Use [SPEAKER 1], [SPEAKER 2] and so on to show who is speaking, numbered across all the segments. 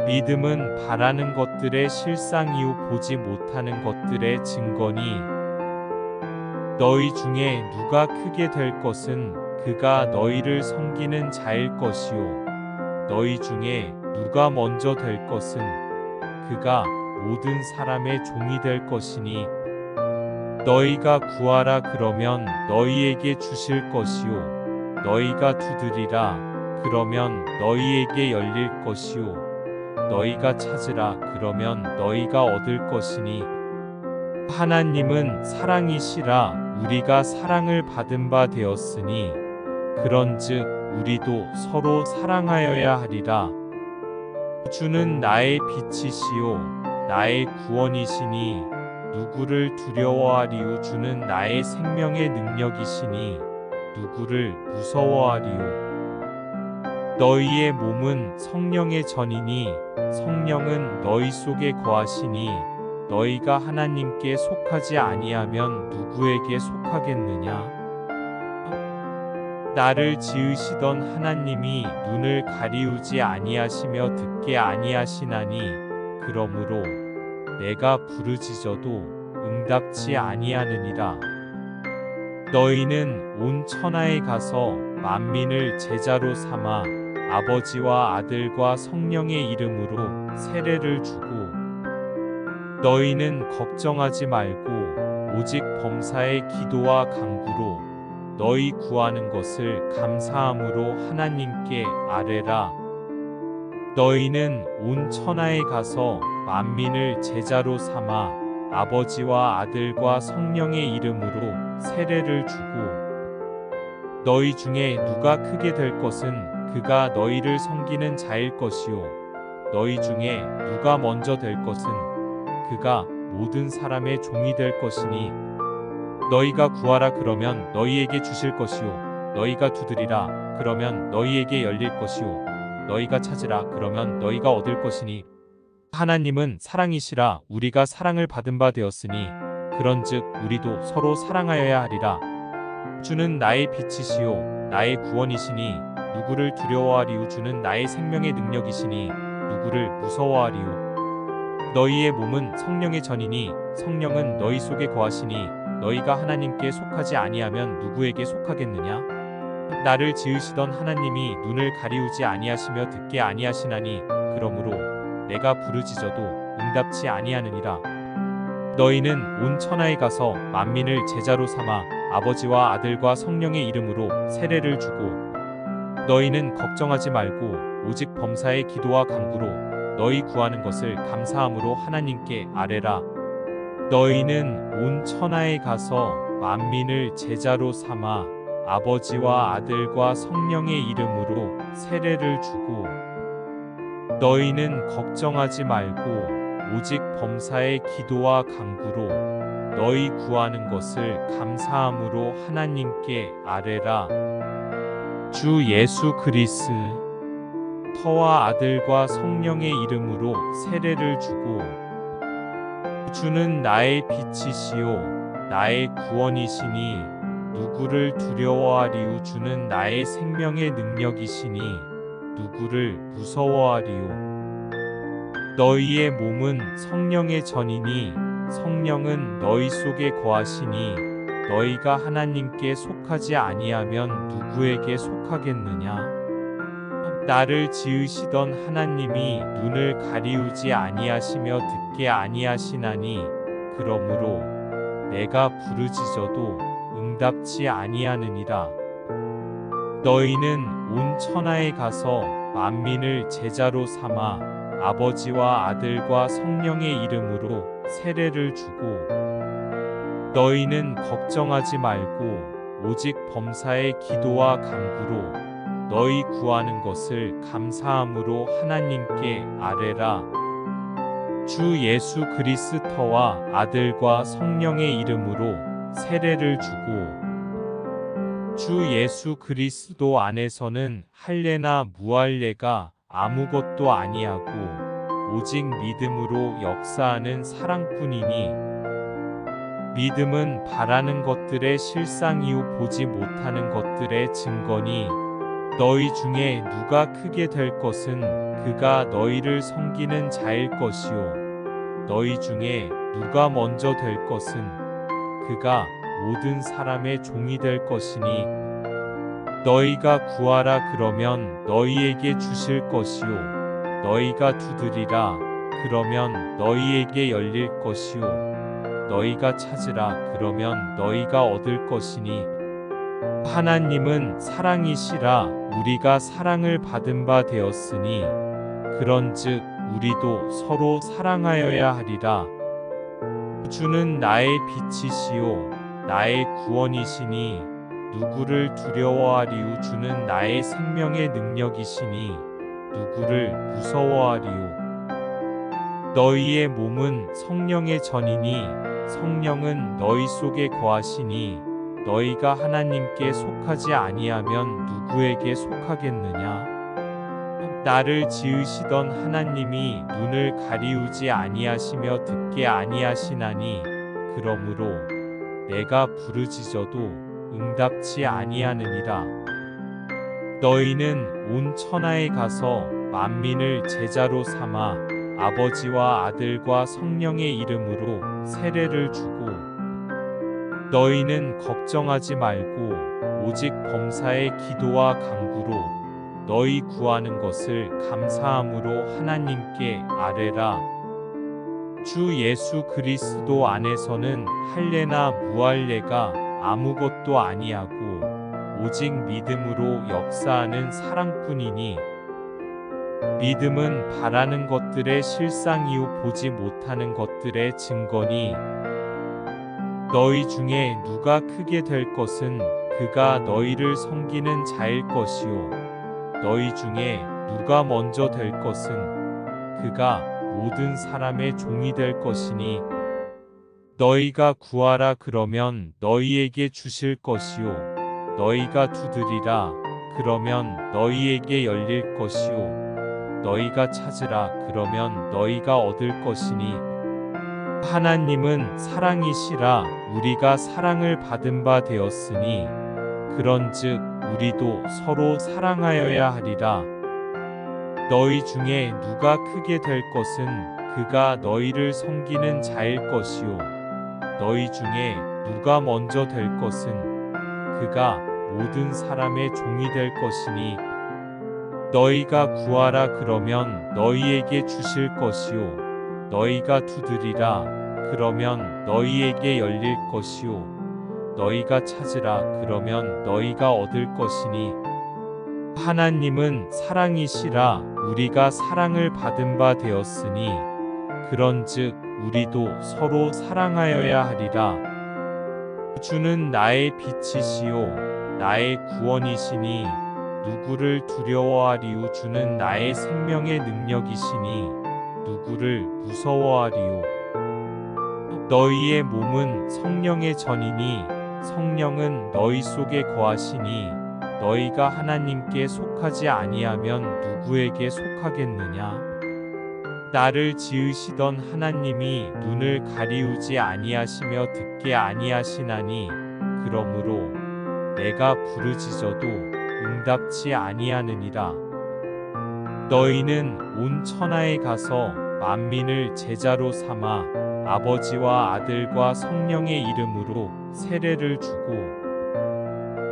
[SPEAKER 1] 믿음은 바라는 것들의 실상 이후 보지 못하는 것들의 증거니 너희 중에 누가 크게 될 것은 그가 너희를 섬기는 자일 것이요 너희 중에 누가 먼저 될 것은 그가 모든 사람의 종이 될 것이니 너희가 구하라 그러면 너희에게 주실 것이요 너희가 두드리라 그러면 너희에게 열릴 것이요 너희가 찾으라 그러면 너희가 얻을 것이니 하나님은 사랑이시라 우리가 사랑을 받은 바 되었으니 그런즉 우리도 서로 사랑하여야 하리라. 주는 나의 빛이시요 나의 구원이시니 누구를 두려워하리요 주는 나의 생명의 능력이시니 누구를 무서워하리요. 너희의 몸은 성령의 전이니 성령은 너희 속에 거하시니 너희가 하나님께 속하지 아니하면 누구에게 속하겠느냐? 나를 지으시던 하나님이 눈을 가리우지 아니하시며 듣게 아니하시나니 그러므로 내가 부르짖어도 응답지 아니하느니라. 너희는 온 천하에 가서 만민을 제자로 삼아 아버지와 아들과 성령의 이름으로 세례를 주고 너희는 걱정하지 말고 오직 범사의 기도와 간구로 너희 구하는 것을 감사함으로 하나님께 아뢰라. 너희는 온 천하에 가서 만민을 제자로 삼아 아버지와 아들과 성령의 이름으로 세례를 주고 너희 중에 누가 크게 될 것은 그가 너희를 섬기는 자일 것이요 너희 중에 누가 먼저 될 것은 그가 모든 사람의 종이 될 것이니 너희가 구하라 그러면 너희에게 주실 것이요 너희가 두드리라 그러면 너희에게 열릴 것이요 너희가 찾으라 그러면 너희가 얻을 것이니 하나님은 사랑이시라 우리가 사랑을 받은 바 되었으니 그런즉 우리도 서로 사랑하여야 하리라. 주는 나의 빛이시요 나의 구원이시니 누구를 두려워하리요 주는 나의 생명의 능력이시니 누구를 무서워하리요. 너희의 몸은 성령의 전이니 성령은 너희 속에 거하시니 너희가 하나님께 속하지 아니하면 누구에게 속하겠느냐? 나를 지으시던 하나님이 눈을 가리우지 아니하시며 듣게 아니하시나니 그러므로 내가 부르짖어도 응답치 아니하느니라. 너희는 온 천하에 가서 만민을 제자로 삼아 아버지와 아들과 성령의 이름으로 세례를 주고 너희는 걱정하지 말고 오직 범사의 기도와 간구로 너희 구하는 것을 감사함으로 하나님께 아뢰라. 너희는 온 천하에 가서 만민을 제자로 삼아 아버지와 아들과 성령의 이름으로 세례를 주고 너희는 걱정하지 말고 오직 범사의 기도와 간구로 너희 구하는 것을 감사함으로 하나님께 아뢰라. 주 예수 그리스도와 아들과 성령의 이름으로 세례를 주고 주는 나의 빛이시요 나의 구원이시니 누구를 두려워하리요 주는 나의 생명의 능력이시니 누구를 무서워하리요. 너희의 몸은 성령의 전이니 성령은 너희 속에 거하시니 너희가 하나님께 속하지 아니하면 누구에게 속하겠느냐? 나를 지으시던 하나님이 눈을 가리우지 아니하시며 듣게 아니하시나니 그러므로 내가 부르짖어도 응답치 아니하느니라. 너희는 온 천하에 가서 만민을 제자로 삼아 아버지와 아들과 성령의 이름으로 세례를 주고 너희는 걱정하지 말고 오직 범사의 기도와 간구로 너희 구하는 것을 감사함으로 하나님께 아뢰라. 주 예수 그리스도와 아들과 성령의 이름으로 세례를 주고 주 예수 그리스도 안에서는 할례나 무할례가 아무것도 아니하고 오직 믿음으로 역사하는 사랑뿐이니 믿음은 바라는 것들의 실상 이후 보지 못하는 것들의 증거니 너희 중에 누가 크게 될 것은 그가 너희를 섬기는 자일 것이요 너희 중에 누가 먼저 될 것은 그가 모든 사람의 종이 될 것이니 너희가 구하라 그러면 너희에게 주실 것이요 너희가 두드리라 그러면 너희에게 열릴 것이요 너희가 찾으라 그러면 너희가 얻을 것이니 하나님은 사랑이시라 우리가 사랑을 받은 바 되었으니 그런즉 우리도 서로 사랑하여야 하리라. 주는 나의 빛이시요 나의 구원이시니 누구를 두려워하리우. 주는 나의 생명의 능력이시니 누구를 무서워하리우. 너희의 몸은 성령의 전이니 성령은 너희 속에 거하시니 너희가 하나님께 속하지 아니하면 누구에게 속하겠느냐? 나를 지으시던 하나님이 눈을 가리우지 아니하시며 듣게 아니하시나니 그러므로 내가 부르짖어도 응답치 아니하느니라. 너희는 온 천하에 가서 만민을 제자로 삼아 아버지와 아들과 성령의 이름으로 세례를 주고 너희는 걱정하지 말고 오직 범사의 기도와 간구로 너희 구하는 것을 감사함으로 하나님께 아뢰라. 주 예수 그리스도 안에서는 할례나 무할례가 아무것도 아니하고 오직 믿음으로 역사하는 사랑뿐이니 믿음은 바라는 것들의 실상이요 보지 못하는 것들의 증거니 너희 중에 누가 크게 될 것은 그가 너희를 섬기는 자일 것이요 너희 중에 누가 먼저 될 것은 그가 모든 사람의 종이 될 것이니 너희가 구하라 그러면 너희에게 주실 것이요 너희가 두드리라 그러면 너희에게 열릴 것이요 너희가 찾으라 그러면 너희가 얻을 것이니 하나님은 사랑이시라 우리가 사랑을 받은 바 되었으니 그런즉 우리도 서로 사랑하여야 하리라. 너희 중에 누가 크게 될 것은 그가 너희를 섬기는 자일 것이요 너희 중에 누가 먼저 될 것은 그가 모든 사람의 종이 될 것이니 너희가 구하라 그러면 너희에게 주실 것이요 너희가 두드리라 그러면 너희에게 열릴 것이요 너희가 찾으라 그러면 너희가 얻을 것이니 하나님은 사랑이시라 우리가 사랑을 받은 바 되었으니 그런즉 우리도 서로 사랑하여야 하리라. 주는 나의 빛이시요 나의 구원이시니 누구를 두려워하리우. 주는 나의 생명의 능력이시니 누구를 무서워하리우. 너희의 몸은 성령의 전이니 성령은 너희 속에 거하시니 너희가 하나님께 속하지 아니하면 누구에게 속하겠느냐? 나를 지으시던 하나님이 눈을 가리우지 아니하시며 듣게 아니하시나니 그러므로 내가 부르짖어도 응답치 아니하느니라. 너희는 온 천하에 가서 만민을 제자로 삼아 아버지와 아들과 성령의 이름으로 세례를 주고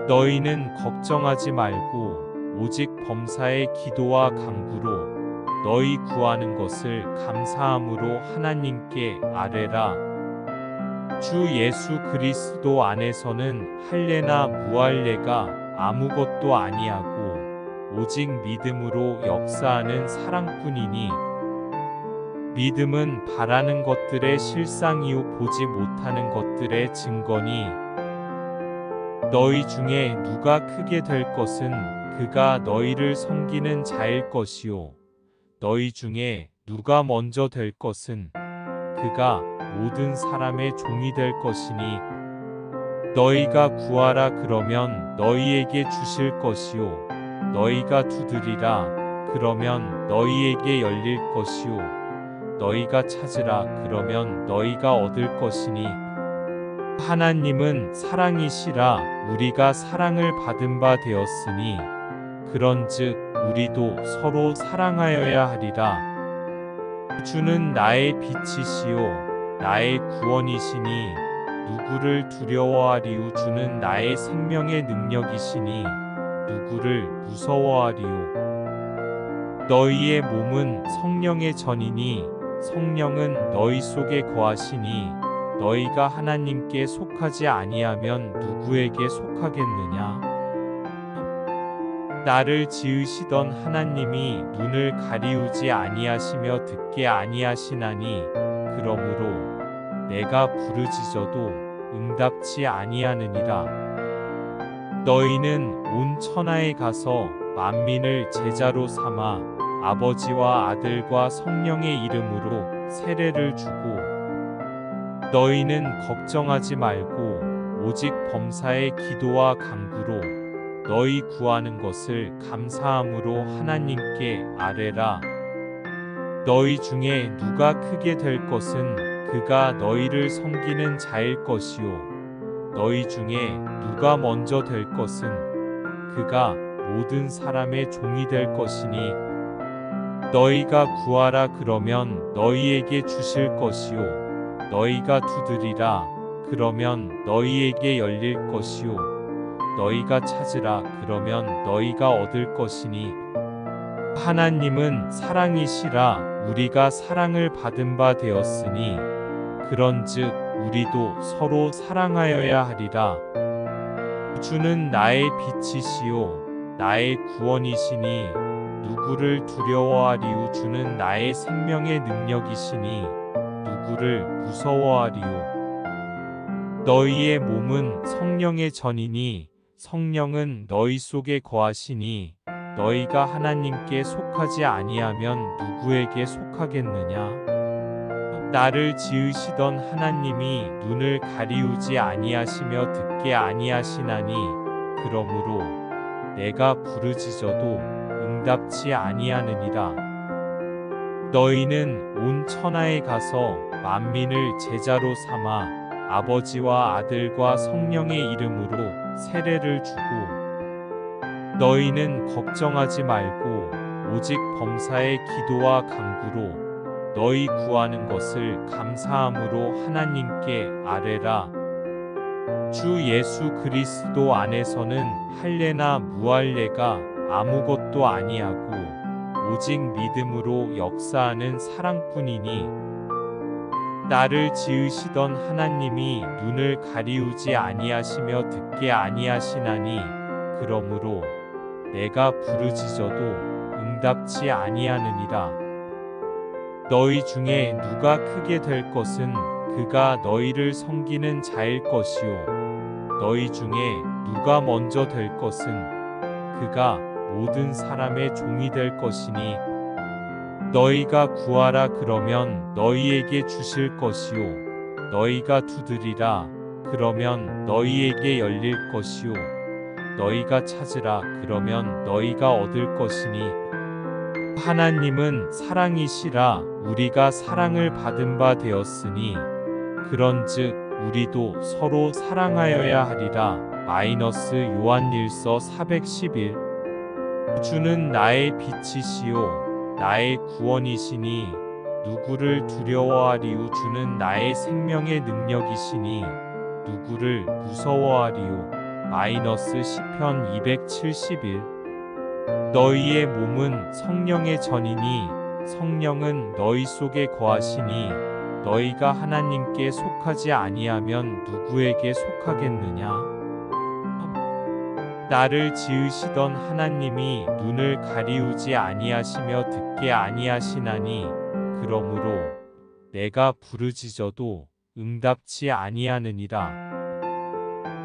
[SPEAKER 1] 너희는 걱정하지 말고 오직 범사의 기도와 간구로 너희 구하는 것을 감사함으로 하나님께 아뢰라. 주 예수 그리스도 안에서는 할례나 무할례가 아무것도 아니하고 오직 믿음으로 역사하는 사랑뿐이니 믿음은 바라는 것들의 실상이요 보지 못하는 것들의 증거니 너희 중에 누가 크게 될 것은 그가 너희를 섬기는 자일 것이요 너희 중에 누가 먼저 될 것은 그가 모든 사람의 종이 될 것이니 너희가 구하라 그러면 너희에게 주실 것이요 너희가 두드리라 그러면 너희에게 열릴 것이요 너희가 찾으라 그러면 너희가 얻을 것이니 하나님은 사랑이시라 우리가 사랑을 받은 바 되었으니 그런즉 우리도 서로 사랑하여야 하리라. 주는 나의 빛이시요 나의 구원이시니 누구를 두려워하리요. 주는 나의 생명의 능력이시니 누구를 무서워하리요. 너희의 몸은 성령의 전이니 성령은 너희 속에 거하시니 너희가 하나님께 속하지 아니하면 누구에게 속하겠느냐. 나를 지으시던 하나님이 눈을 가리우지 아니하시며 듣게 아니하시나니 그러므로 내가 부르짖어도 응답치 아니하느니라. 너희는 온 천하에 가서 만민을 제자로 삼아 아버지와 아들과 성령의 이름으로 세례를 주고 너희는 걱정하지 말고 오직 범사의 기도와 간구로 너희 구하는 것을 감사함으로 하나님께 아뢰라. 너희 중에 누가 크게 될 것은 그가 너희를 섬기는 자일 것이요 너희 중에 누가 먼저 될 것은 그가 모든 사람의 종이 될 것이니 너희가 구하라 그러면 너희에게 주실 것이요 너희가 두드리라 그러면 너희에게 열릴 것이요 너희가 찾으라 그러면 너희가 얻을 것이니 하나님은 사랑이시라. 우리가 사랑을 받은 바 되었으니 그런즉 우리도 서로 사랑하여야 하리라. 주는 나의 빛이시요 나의 구원이시니 누구를 두려워하리요. 주는 나의 생명의 능력이시니 누구를 무서워하리요. 너희의 몸은 성령의 전이니 성령은 너희 속에 거하시니 너희가 하나님께 속하지 아니하면 누구에게 속하겠느냐. 나를 지으시던 하나님이 눈을 가리우지 아니하시며 듣게 아니하시나니 그러므로 내가 부르짖어도 응답치 아니하느니라. 너희는 온 천하에 가서 만민을 제자로 삼아 아버지와 아들과 성령의 이름으로 세례를 주고 너희는 걱정하지 말고 오직 범사의 기도와 간구로 너희 구하는 것을 감사함으로 하나님께 아뢰라. 주 예수 그리스도 안에서는 할례나 무할례가 아무것도 아니하고 오직 믿음으로 역사하는 사랑뿐이니 나를 지으시던 하나님이 눈을 가리우지 아니하시며 듣게 아니하시나니 그러므로 내가 부르짖어도 응답치 아니하느니라. 너희 중에 누가 크게 될 것은 그가 너희를 섬기는 자일 것이요 너희 중에 누가 먼저 될 것은 그가 모든 사람의 종이 될 것이니 너희가 구하라 그러면 너희에게 주실 것이요 너희가 두드리라 그러면 너희에게 열릴 것이요 너희가 찾으라 그러면 너희가 얻을 것이니 하나님은 사랑이시라. 우리가 사랑을 받은 바 되었으니 그런즉 우리도 서로 사랑하여야 하리라. 요한일서 411 주는 나의 빛이시요 나의 구원이시니 누구를 두려워하리요. 주는 나의 생명의 능력이시니 누구를 무서워하리요. 시편 271 너희의 몸은 성령의 전이니 성령은 너희 속에 거하시니 너희가 하나님께 속하지 아니하면 누구에게 속하겠느냐. 나를 지으시던 하나님이 눈을 가리우지 아니하시며 듣게 아니하시나니 그러므로 내가 부르짖어도 응답치 아니하느니라.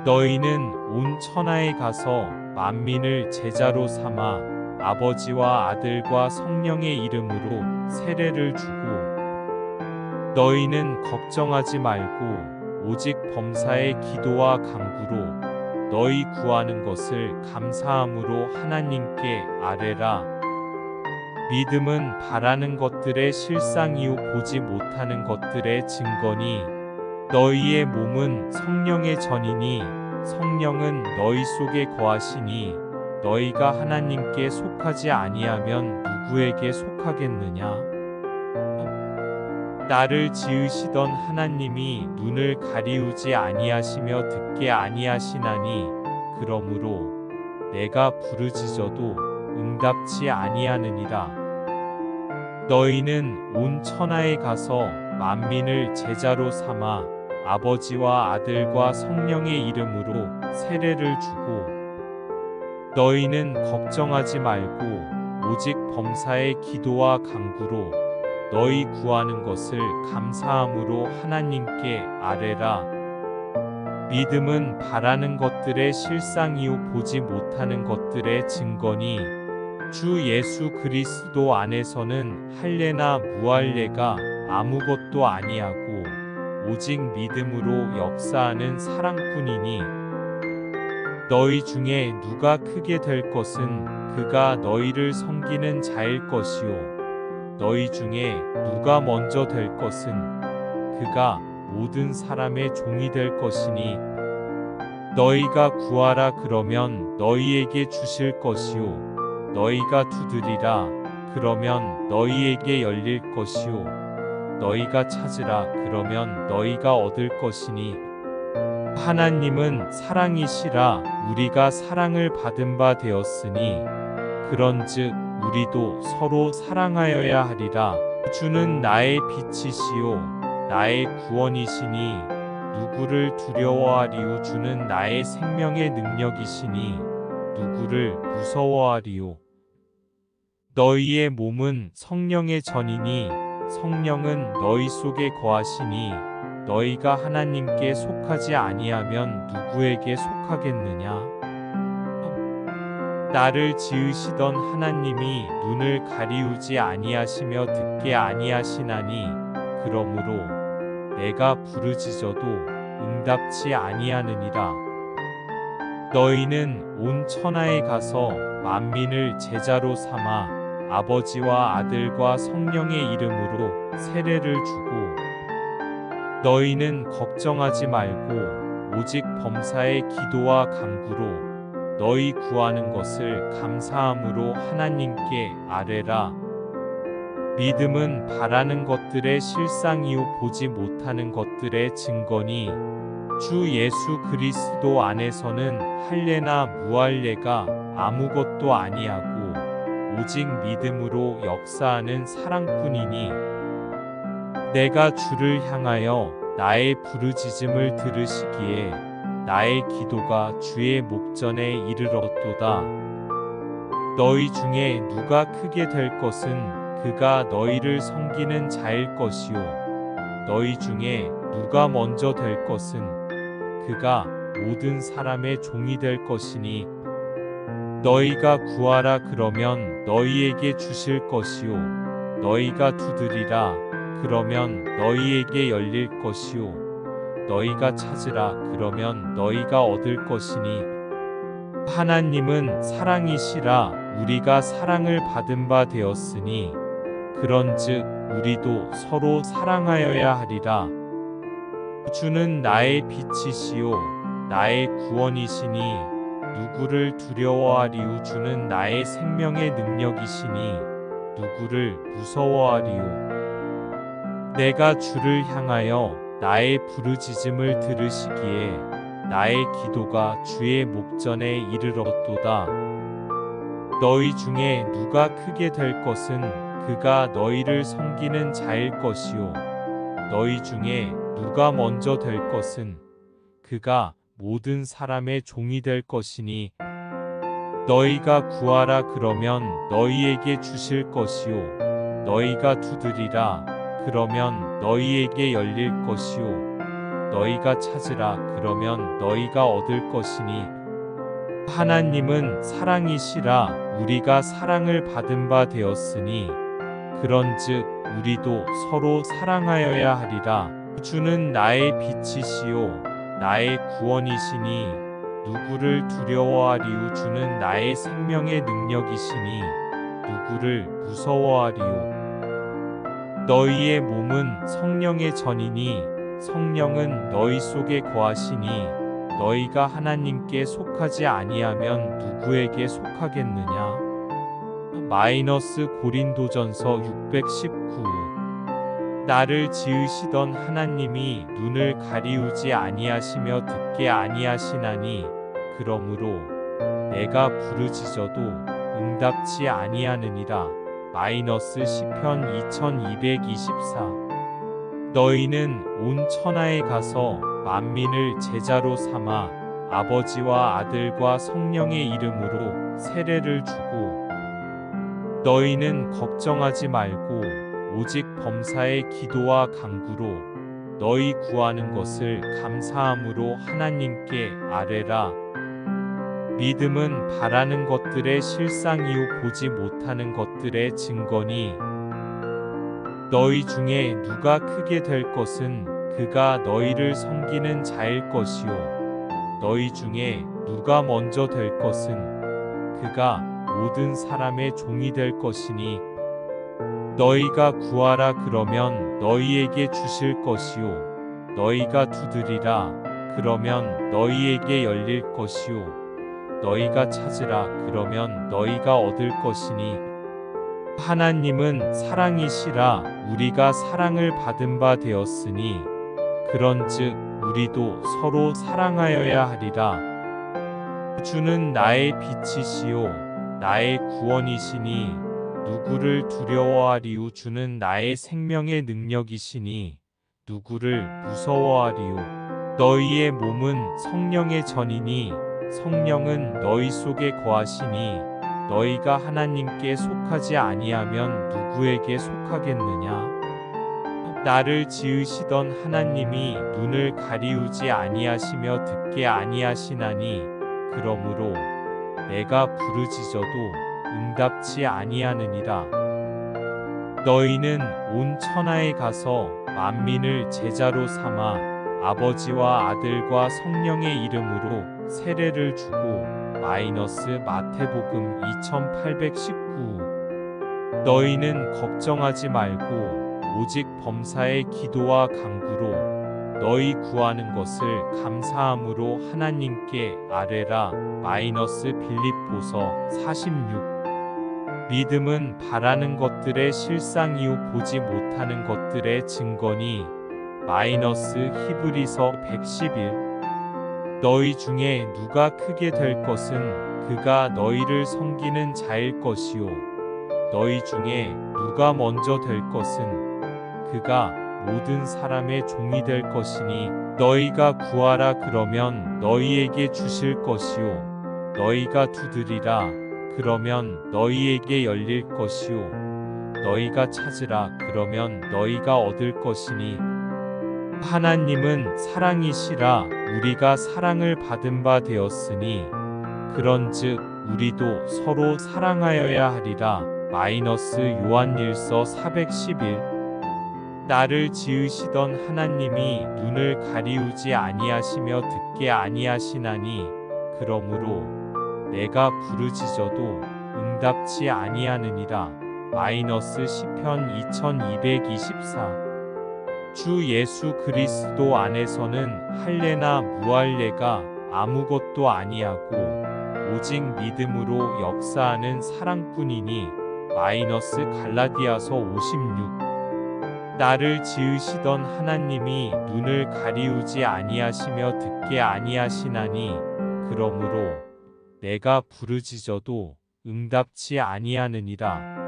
[SPEAKER 1] 너희는 온 천하에 가서 만민을 제자로 삼아 아버지와 아들과 성령의 이름으로 세례를 주고 너희는 걱정하지 말고 오직 범사의 기도와 간구로 너희 구하는 것을 감사함으로 하나님께 아뢰라. 믿음은 바라는 것들의 실상이요 보지 못하는 것들의 증거니 너희의 몸은 성령의 전이니 성령은 너희 속에 거하시니 너희가 하나님께 속하지 아니하면 누구에게 속하겠느냐? 나를 지으시던 하나님이 눈을 가리우지 아니하시며 듣게 아니하시나니 그러므로 내가 부르짖어도 응답치 아니하느니라. 너희는 온 천하에 가서 만민을 제자로 삼아 아버지와 아들과 성령의 이름으로 세례를 주고 너희는 걱정하지 말고 오직 범사의 기도와 간구로 너희 구하는 것을 감사함으로 하나님께 아뢰라. 믿음은 바라는 것들의 실상이요 보지 못하는 것들의 증거니 주 예수 그리스도 안에서는 할례나 무할례가 아무것도 아니하고 오직 믿음으로 역사하는 사랑뿐이니 너희 중에 누가 크게 될 것은 그가 너희를 섬기는 자일 것이요 너희 중에 누가 먼저 될 것은 그가 모든 사람의 종이 될 것이니 너희가 구하라 그러면 너희에게 주실 것이요 너희가 두드리라 그러면 너희에게 열릴 것이요 너희가 찾으라 그러면 너희가 얻을 것이니 하나님은 사랑이시라 우리가 사랑을 받은 바 되었으니 그런즉 우리도 서로 사랑하여야 하리라. 주는 나의 빛이시요 나의 구원이시니 누구를 두려워하리요 주는 나의 생명의 능력이시니 누구를 무서워하리요. 너희의 몸은 성령의 전이니 성령은 너희 속에 거하시니 너희가 하나님께 속하지 아니하면 누구에게 속하겠느냐? 나를 지으시던 하나님이 눈을 가리우지 아니하시며 듣게 아니하시나니 그러므로 내가 부르짖어도 응답치 아니하느니라. 너희는 온 천하에 가서 만민을 제자로 삼아 아버지와 아들과 성령의 이름으로 세례를 주고 너희는 걱정하지 말고 오직 범사의 기도와 간구로 너희 구하는 것을 감사함으로 하나님께 아뢰라. 믿음은 바라는 것들의 실상이요 보지 못하는 것들의 증거니 주 예수 그리스도 안에서는 할례나 무할례가 아무것도 아니하고 오직 믿음으로 역사하는 사랑뿐이니 내가 주를 향하여 나의 부르짖음을 들으시기에 나의 기도가 주의 목전에 이르렀도다. 너희 중에 누가 크게 될 것은 그가 너희를 섬기는 자일 것이요 너희 중에 누가 먼저 될 것은 그가 모든 사람의 종이 될 것이니 너희가 구하라 그러면 너희에게 주실 것이요 너희가 두드리라 그러면 너희에게 열릴 것이요 너희가 찾으라 그러면 너희가 얻을 것이니 하나님은 사랑이시라 우리가 사랑을 받은 바 되었으니 그런즉 우리도 서로 사랑하여야 하리라. 주는 나의 빛이시요 나의 구원이시니 누구를 두려워하리요 주는 나의 생명의 능력이시니 누구를 무서워하리요. 내가 주를 향하여 나의 부르짖음을 들으시기에 나의 기도가 주의 목전에 이르렀도다. 너희 중에 누가 크게 될 것은 그가 너희를 섬기는 자일 것이요 너희 중에 누가 먼저 될 것은 그가 모든 사람의 종이 될 것이니 너희가 구하라 그러면 너희에게 주실 것이요 너희가 두드리라 그러면 너희에게 열릴 것이요 너희가 찾으라 그러면 너희가 얻을 것이니 하나님은 사랑이시라 우리가 사랑을 받은 바 되었으니 그런즉 우리도 서로 사랑하여야 하리라. 주는 나의 빛이시요 나의 구원이시니 누구를 두려워하리요 주는 나의 생명의 능력이시니 누구를 무서워하리요. 너희의 몸은 성령의 전이니 성령은 너희 속에 거하시니 너희가 하나님께 속하지 아니하면 누구에게 속하겠느냐? 고린도전서 619. 나를 지으시던 하나님이 눈을 가리우지 아니하시며 듣게 아니하시나니 그러므로 내가 부르짖어도 응답치 아니하느니라. 시편 2224. 너희는 온 천하에 가서 만민을 제자로 삼아 아버지와 아들과 성령의 이름으로 세례를 주고 너희는 걱정하지 말고 오직 범사의 기도와 간구로 너희 구하는 것을 감사함으로 하나님께 아뢰라. 믿음은 바라는 것들의 실상이요 보지 못하는 것들의 증거니 너희 중에 누가 크게 될 것은 그가 너희를 섬기는 자일 것이요 너희 중에 누가 먼저 될 것은 그가 모든 사람의 종이 될 것이니 너희가 구하라 그러면 너희에게 주실 것이요 너희가 두드리라 그러면 너희에게 열릴 것이요 너희가 찾으라 그러면 너희가 얻을 것이니 하나님은 사랑이시라. 우리가 사랑을 받은 바 되었으니 그런즉 우리도 서로 사랑하여야 하리라. 주는 나의 빛이시요 나의 구원이시니 누구를 두려워하리요. 주는 나의 생명의 능력이시니 누구를 무서워하리요. 너희의 몸은 성령의 전이니 성령은 너희 속에 거하시니 너희가 하나님께 속하지 아니하면 누구에게 속하겠느냐? 나를 지으시던 하나님이 눈을 가리우지 아니하시며 듣게 아니하시나니 그러므로 내가 부르짖어도 응답치 아니하느니라. 너희는 온 천하에 가서 만민을 제자로 삼아 아버지와 아들과 성령의 이름으로 세례를 주고 마태복음 2819. 너희는 걱정하지 말고 오직 범사의 기도와 간구로 너희 구하는 것을 감사함으로 하나님께 아뢰라. 빌립보서 46. 믿음은 바라는 것들의 실상이요 보지 못하는 것들의 증거니 히브리서 111. 너희 중에 누가 크게 될 것은 그가 너희를 섬기는 자일 것이요 너희 중에 누가 먼저 될 것은 그가 모든 사람의 종이 될 것이니 너희가 구하라 그러면 너희에게 주실 것이요 너희가 두드리라 그러면 너희에게 열릴 것이요 너희가 찾으라 그러면 너희가 얻을 것이니 하나님은 사랑이시라. 우리가 사랑을 받은 바 되었으니 그런즉 우리도 서로 사랑하여야 하리라. 요한일서 411. 나를 지으시던 하나님이 눈을 가리우지 아니하시며 듣게 아니하시나니 그러므로 내가 부르짖어도 응답치 아니하느니라. 시편 2224. 주 예수 그리스도 안에서는 할례나 무할례가 아무것도 아니하고 오직 믿음으로 역사하는 사랑뿐이니 갈라디아서 56. 나를 지으시던 하나님이 눈을 가리우지 아니하시며 듣게 아니하시나니 그러므로 내가 부르짖어도 응답치 아니하느니라.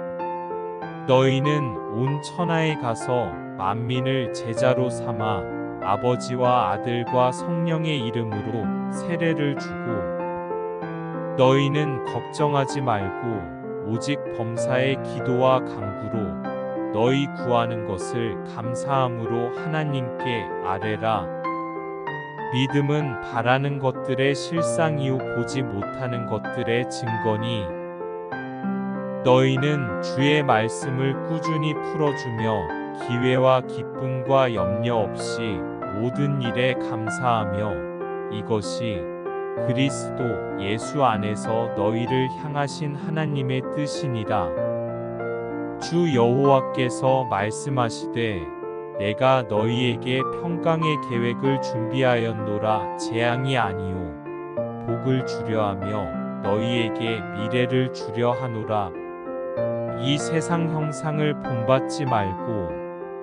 [SPEAKER 1] 너희는 온 천하에 가서 만민을 제자로 삼아 아버지와 아들과 성령의 이름으로 세례를 주고 너희는 걱정하지 말고 오직 범사의 기도와 간구로 너희 구하는 것을 감사함으로 하나님께 아뢰라. 믿음은 바라는 것들의 실상이요 보지 못하는 것들의 증거니 너희는 주의 말씀을 꾸준히 풀어주며 기회와 기쁨과 염려 없이 모든 일에 감사하며 이것이 그리스도 예수 안에서 너희를 향하신 하나님의 뜻이니라. 주 여호와께서 말씀하시되 내가 너희에게 평강의 계획을 준비하였노라. 재앙이 아니요 복을 주려 하며 너희에게 미래를 주려 하노라. 이 세상 형상을 본받지 말고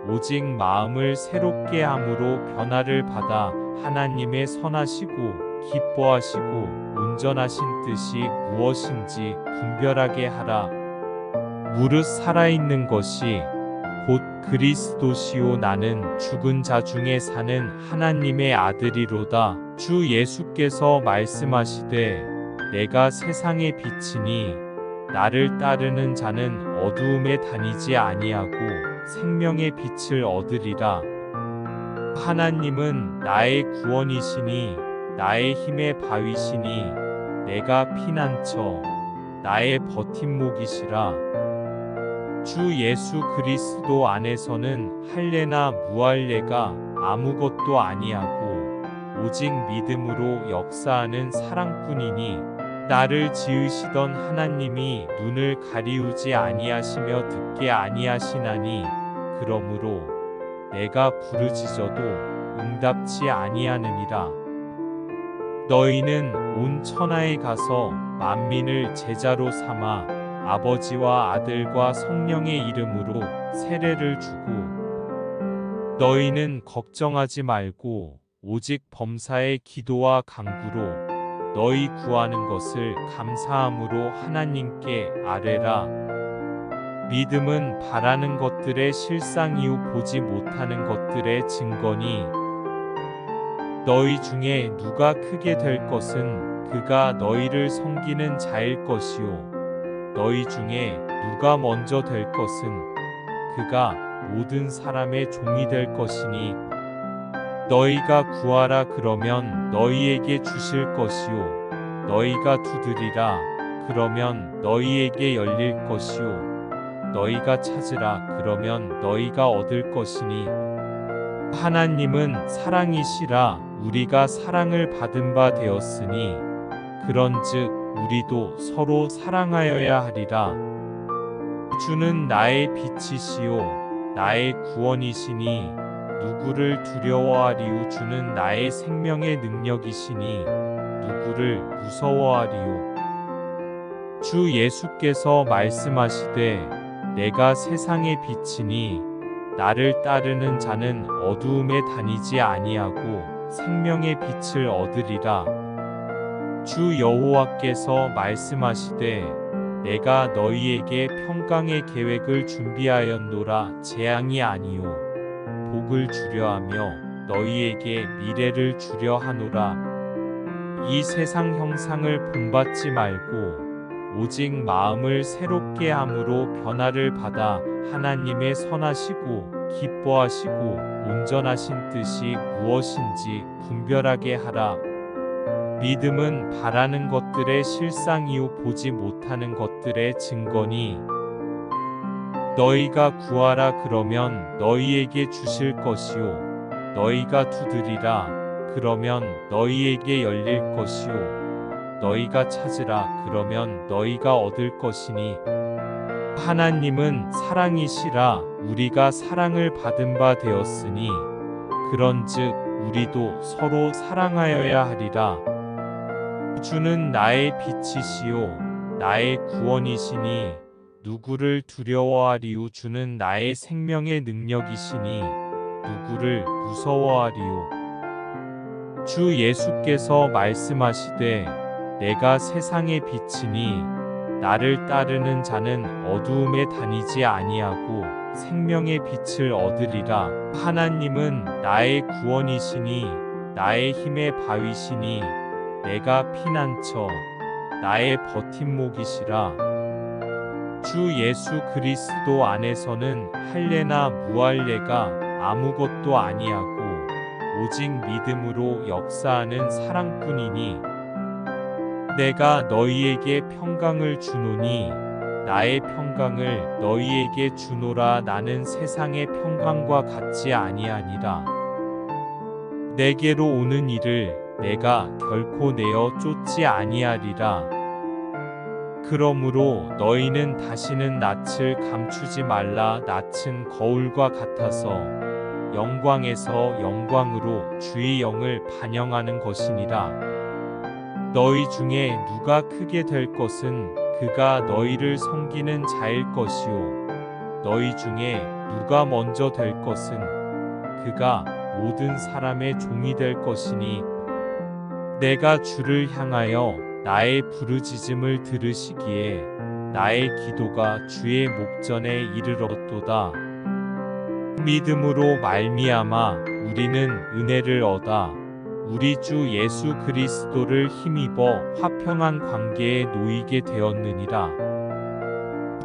[SPEAKER 1] 오직 마음을 새롭게 함으로 변화를 받아 하나님의 선하시고 기뻐하시고 온전하신 뜻이 무엇인지 분별하게 하라. 무릇 살아있는 것이 곧 그리스도시요 나는 죽은 자 중에 사는 하나님의 아들이로다. 주 예수께서 말씀하시되 내가 세상의 빛이니 나를 따르는 자는 어두움에 다니지 아니하고 생명의 빛을 얻으리라. 하나님은 나의 구원이시니 나의 힘의 바위시니 내가 피난처 나의 버팀목이시라. 주 예수 그리스도 안에서는 할례나 무할례가 아무것도 아니하고 오직 믿음으로 역사하는 사랑뿐이니 나를 지으시던 하나님이 눈을 가리우지 아니하시며 듣게 아니하시나니 그러므로 내가 부르짖어도 응답치 아니하느니라. 너희는 온 천하에 가서 만민을 제자로 삼아 아버지와 아들과 성령의 이름으로 세례를 주고 너희는 걱정하지 말고 오직 범사의 기도와 간구로 너희 구하는 것을 감사함으로 하나님께 아뢰라. 믿음은 바라는 것들의 실상이요 보지 못하는 것들의 증거니 너희 중에 누가 크게 될 것은 그가 너희를 섬기는 자일 것이요 너희 중에 누가 먼저 될 것은 그가 모든 사람의 종이 될 것이니 너희가 구하라 그러면 너희에게 주실 것이요 너희가 두드리라 그러면 너희에게 열릴 것이요 너희가 찾으라 그러면 너희가 얻을 것이니 하나님은 사랑이시라. 우리가 사랑을 받은 바 되었으니 그런즉 우리도 서로 사랑하여야 하리라. 주는 나의 빛이시요 나의 구원이시니 누구를 두려워하리요. 주는 나의 생명의 능력이시니 누구를 무서워하리요. 주 예수께서 말씀하시되 내가 세상의 빛이니 나를 따르는 자는 어두움에 다니지 아니하고 생명의 빛을 얻으리라. 주 여호와께서 말씀하시되 내가 너희에게 평강의 계획을 준비하였노라. 재앙이 아니요 복을 주려 하며 너희에게 미래를 주려 하노라. 이 세상 형상을 본받지 말고 오직 마음을 새롭게 함으로 변화를 받아 하나님의 선하시고 기뻐하시고 온전하신 뜻이 무엇인지 분별하게 하라. 믿음은 바라는 것들의 실상이요 보지 못하는 것들의 증거니 너희가 구하라 그러면 너희에게 주실 것이요 너희가 두드리라 그러면 너희에게 열릴 것이요 너희가 찾으라 그러면 너희가 얻을 것이니 하나님은 사랑이시라. 우리가 사랑을 받은 바 되었으니 그런즉 우리도 서로 사랑하여야 하리라. 주는 나의 빛이시요 나의 구원이시니 누구를 두려워하리요. 주는 나의 생명의 능력이시니 누구를 무서워하리요. 주 예수께서 말씀하시되 내가 세상의 빛이니 나를 따르는 자는 어두움에 다니지 아니하고 생명의 빛을 얻으리라. 하나님은 나의 구원이시니 나의 힘의 바위시니 내가 피난처 나의 버팀목이시라. 주 예수 그리스도 안에서는 할례나 무할례가 아무것도 아니하고 오직 믿음으로 역사하는 사랑뿐이니 내가 너희에게 평강을 주노니 나의 평강을 너희에게 주노라. 나는 세상의 평강과 같지 아니하니라. 내게로 오는 이를 내가 결코 내어 쫓지 아니하리라. 그러므로 너희는 다시는 낯을 감추지 말라. 낯은 거울과 같아서 영광에서 영광으로 주의 영을 반영하는 것이니라. 너희 중에 누가 크게 될 것은 그가 너희를 섬기는 자일 것이요 너희 중에 누가 먼저 될 것은 그가 모든 사람의 종이 될 것이니 내가 주를 향하여 나의 부르짖음을 들으시기에 나의 기도가 주의 목전에 이르렀도다. 믿음으로 말미암아 우리는 은혜를 얻어 우리 주 예수 그리스도를 힘입어 화평한 관계에 놓이게 되었느니라.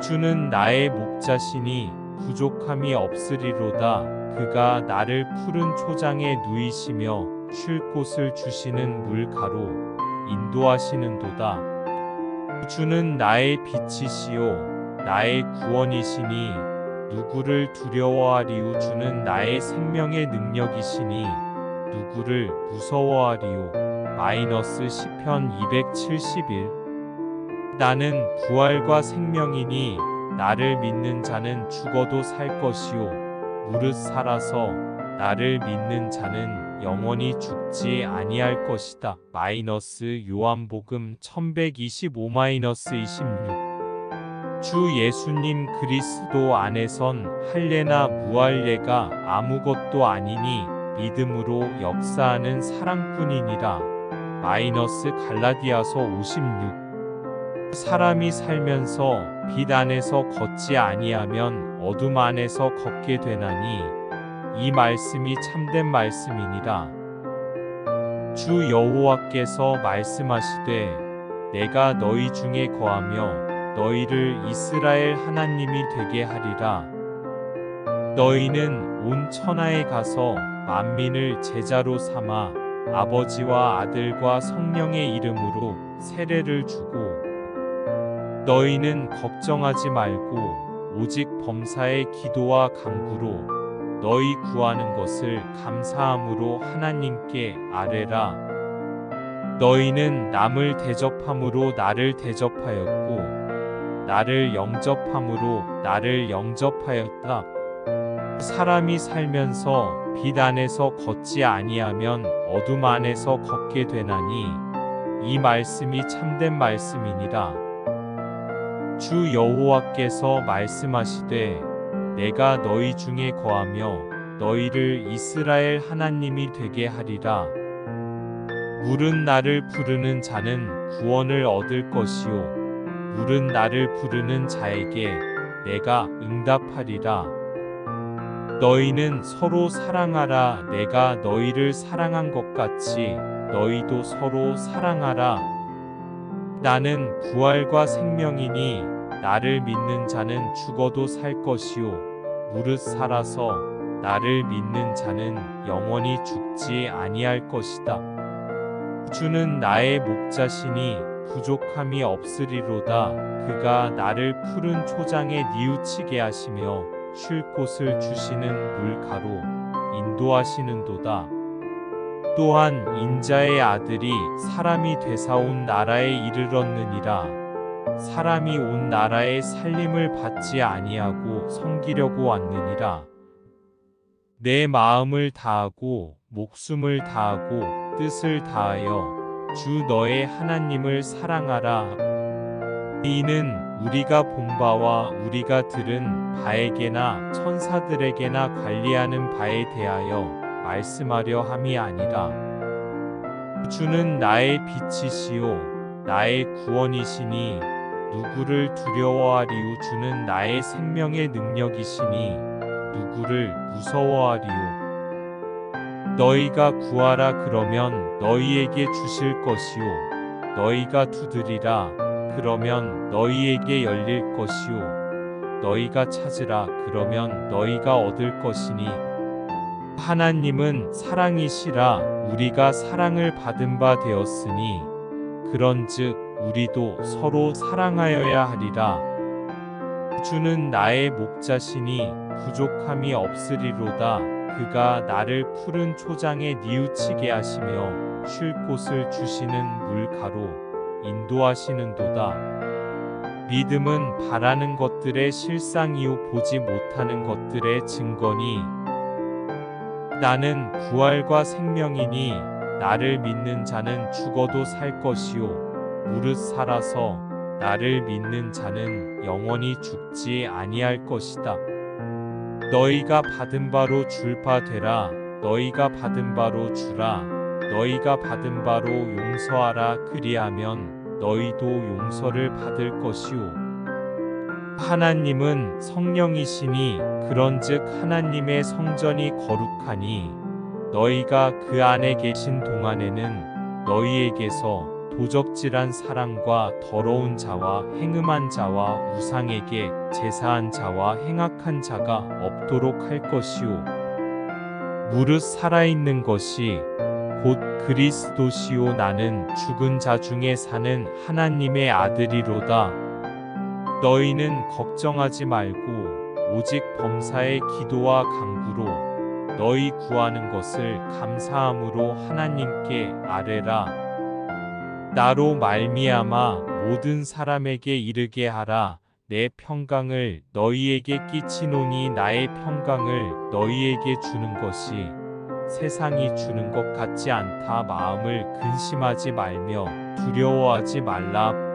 [SPEAKER 1] 주는 나의 목자시니 부족함이 없으리로다. 그가 나를 푸른 초장에 누이시며 쉴 곳을 주시는 물가로 인도하시는도다. 주는 나의 빛이시요 나의 구원이시니 누구를 두려워하리요. 주는 나의 생명의 능력이시니 누구를 무서워하리요. 시편 271. 나는 부활과 생명이니 나를 믿는 자는 죽어도 살 것이요 무릇 살아서 나를 믿는 자는 영원히 죽지 아니할 것이다. 요한복음 1125-26. 주 예수님 그리스도 안에선 할례나 무할례가 아무것도 아니니 믿음으로 역사하는 사랑뿐이니라. 갈라디아서 56. 사람이 살면서 빛 안에서 걷지 아니하면 어둠 안에서 걷게 되나니 이 말씀이 참된 말씀이니라. 주 여호와께서 말씀하시되 내가 너희 중에 거하며 너희를 이스라엘 하나님이 되게 하리라. 너희는 온 천하에 가서 만민을 제자로 삼아 아버지와 아들과 성령의 이름으로 세례를 주고 너희는 걱정하지 말고 오직 범사의 기도와 간구로 너희 구하는 것을 감사함으로 하나님께 아뢰라. 너희는 남을 대접함으로 나를 대접하였고 나를 영접함으로 나를 영접하였다. 사람이 살면서 빛 안에서 걷지 아니하면 어둠 안에서 걷게 되나니 이 말씀이 참된 말씀이니라. 주 여호와께서 말씀하시되 내가 너희 중에 거하며 너희를 이스라엘 하나님이 되게 하리라. 물은 나를 부르는 자는 구원을 얻을 것이요 물은 나를 부르는 자에게 내가 응답하리라. 너희는 서로 사랑하라. 내가 너희를 사랑한 것 같이 너희도 서로 사랑하라. 나는 부활과 생명이니 나를 믿는 자는 죽어도 살 것이요 무릇 살아서 나를 믿는 자는 영원히 죽지 아니할 것이다. 주는 나의 목자시니 부족함이 없으리로다. 그가 나를 푸른 초장에 뉘우치게 하시며 쉴 곳을 주시는 물가로 인도하시는도다. 또한 인자의 아들이 사람이 되사온 나라에 이르렀느니라. 사람이 온 나라의 살림을 받지 아니하고 섬기려고 왔느니라. 내 마음을 다하고 목숨을 다하고 뜻을 다하여 주 너의 하나님을 사랑하라. 이는 우리가 본 바와 우리가 들은 바에게나 천사들에게나 관리하는 바에 대하여 말씀하려 함이 아니라. 주는 나의 빛이시요 나의 구원이시니 누구를 두려워하리요. 주는 나의 생명의 능력이시니 누구를 무서워하리요. 너희가 구하라 그러면 너희에게 주실 것이요 너희가 두드리라 그러면 너희에게 열릴 것이요 너희가 찾으라 그러면 너희가 얻을 것이니 하나님은 사랑이시라. 우리가 사랑을 받은 바 되었으니 그런즉 우리도 서로 사랑하여야 하리라. 주는 나의 목자시니 부족함이 없으리로다. 그가 나를 푸른 초장에 뉘우치게 하시며 쉴 곳을 주시는 물가로 인도하시는도다. 믿음은 바라는 것들의 실상이요 보지 못하는 것들의 증거니 나는 부활과 생명이니 나를 믿는 자는 죽어도 살 것이요 무릇 살아서 나를 믿는 자는 영원히 죽지 아니할 것이다. 너희가 받은 바로 줄 바 되라. 너희가 받은 바로 주라. 너희가 받은 바로 용서하라. 그리하면 너희도 용서를 받을 것이요. 하나님은 성령이시니 그런즉 하나님의 성전이 거룩하니 너희가 그 안에 계신 동안에는 너희에게서 도적질한 사람과 더러운 자와 행음한 자와 우상에게 제사한 자와 행악한 자가 없도록 할 것이요 무릇 살아있는 것이 곧 그리스도시요 나는 죽은 자 중에 사는 하나님의 아들이로다. 너희는 걱정하지 말고 오직 범사의 기도와 간구로 너희 구하는 것을 감사함으로 하나님께 아뢰라. 나로 말미암아 모든 사람에게 이르게 하라. 내 평강을 너희에게 끼치노니 나의 평강을 너희에게 주는 것이 세상이 주는 것 같지 않다. 마음을 근심하지 말며 두려워하지 말라.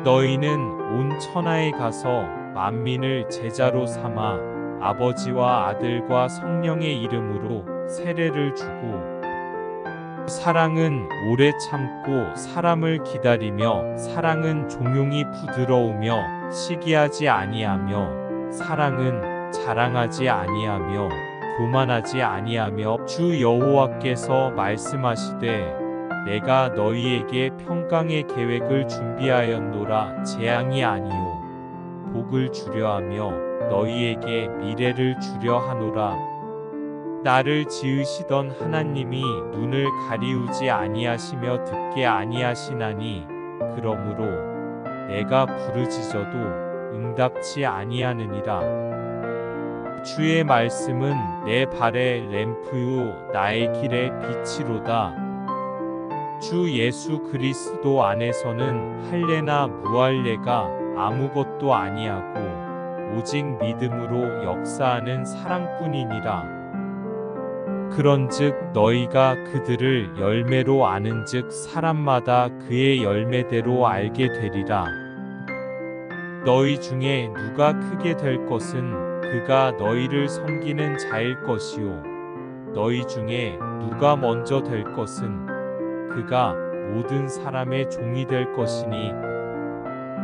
[SPEAKER 1] 너희는 온 천하에 가서 만민을 제자로 삼아 아버지와 아들과 성령의 이름으로 세례를 주고 사랑은 오래 참고 사람을 기다리며 사랑은 종용이 부드러우며 시기하지 아니하며 사랑은 자랑하지 아니하며 교만하지 아니하며 주 여호와께서 말씀하시되 내가 너희에게 평강의 계획을 준비하였노라. 재앙이 아니요 복을 주려 하며 너희에게 미래를 주려 하노라. 나를 지으시던 하나님이 눈을 가리우지 아니하시며 듣게 아니하시나니 그러므로 내가 부르짖어도 응답치 아니하느니라. 주의 말씀은 내 발의 램프요 나의 길의 빛이로다. 주 예수 그리스도 안에서는 할례나 무할례가 아무것도 아니하고 오직 믿음으로 역사하는 사랑뿐이니라. 그런즉 너희가 그들을 열매로 아는즉 사람마다 그의 열매대로 알게 되리라. 너희 중에 누가 크게 될 것은 그가 너희를 섬기는 자일 것이요 너희 중에 누가 먼저 될 것은 그가 모든 사람의 종이 될 것이니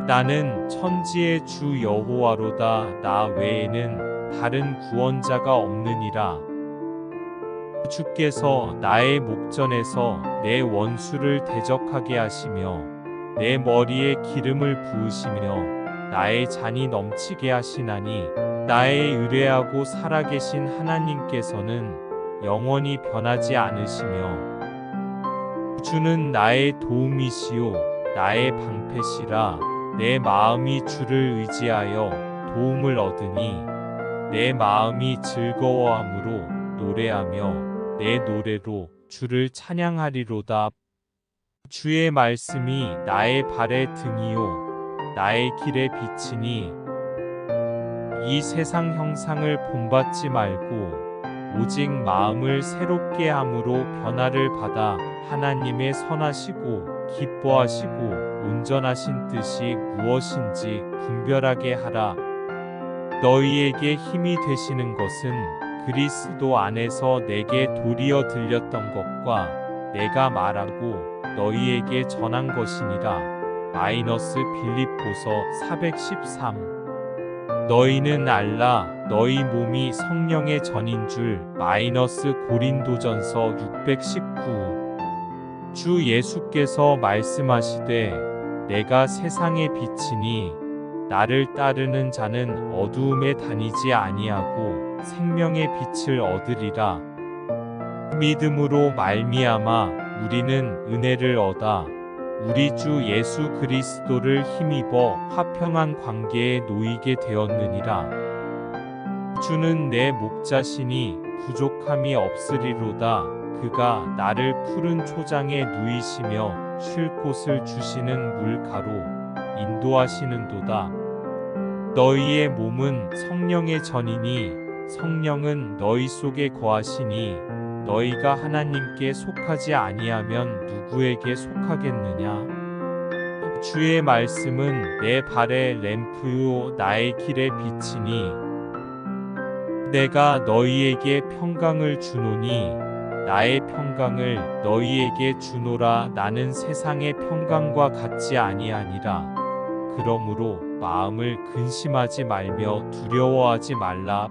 [SPEAKER 1] 나는 천지의 주 여호와로다. 나 외에는 다른 구원자가 없느니라. 주께서 나의 목전에서 내 원수를 대적하게 하시며 내 머리에 기름을 부으시며 나의 잔이 넘치게 하시나니 나의 의뢰하고 살아계신 하나님께서는 영원히 변하지 않으시며 주는 나의 도움이시요 나의 방패시라. 내 마음이 주를 의지하여 도움을 얻으니 내 마음이 즐거워함으로 노래하며 내 노래로 주를 찬양하리로다. 주의 말씀이 나의 발의 등이요 나의 길의 빛이니 이 세상 형상을 본받지 말고 오직 마음을 새롭게 함으로 변화를 받아 하나님의 선하시고 기뻐하시고 온전하신 뜻이 무엇인지 분별하게 하라. 너희에게 힘이 되시는 것은 그리스도 안에서 내게 도리어 들렸던 것과 내가 말하고 너희에게 전한 것이니라. 빌립보서 413 너희는 알라. 너희 몸이 성령의 전인 줄. 고린도전서 619 주 예수께서 말씀하시되 내가 세상의 빛이니 나를 따르는 자는 어두움에 다니지 아니하고 생명의 빛을 얻으리라. 믿음으로 말미암아 우리는 은혜를 얻어 우리 주 예수 그리스도를 힘입어 화평한 관계에 놓이게 되었느니라. 주는 내 목자시니 부족함이 없으리로다. 그가 나를 푸른 초장에 누이시며 쉴 곳을 주시는 물가로 인도하시는도다. 너희의 몸은 성령의 전이니 성령은 너희 속에 거하시니 너희가 하나님께 속하지 아니하면 누구에게 속하겠느냐? 주의 말씀은 내 발의 램프요 나의 길의 빛이니 내가 너희에게 평강을 주노니 나의 평강을 너희에게 주노라. 나는 세상의 평강과 같지 아니하니라. 그러므로 마음을 근심하지 말며 두려워하지 말라.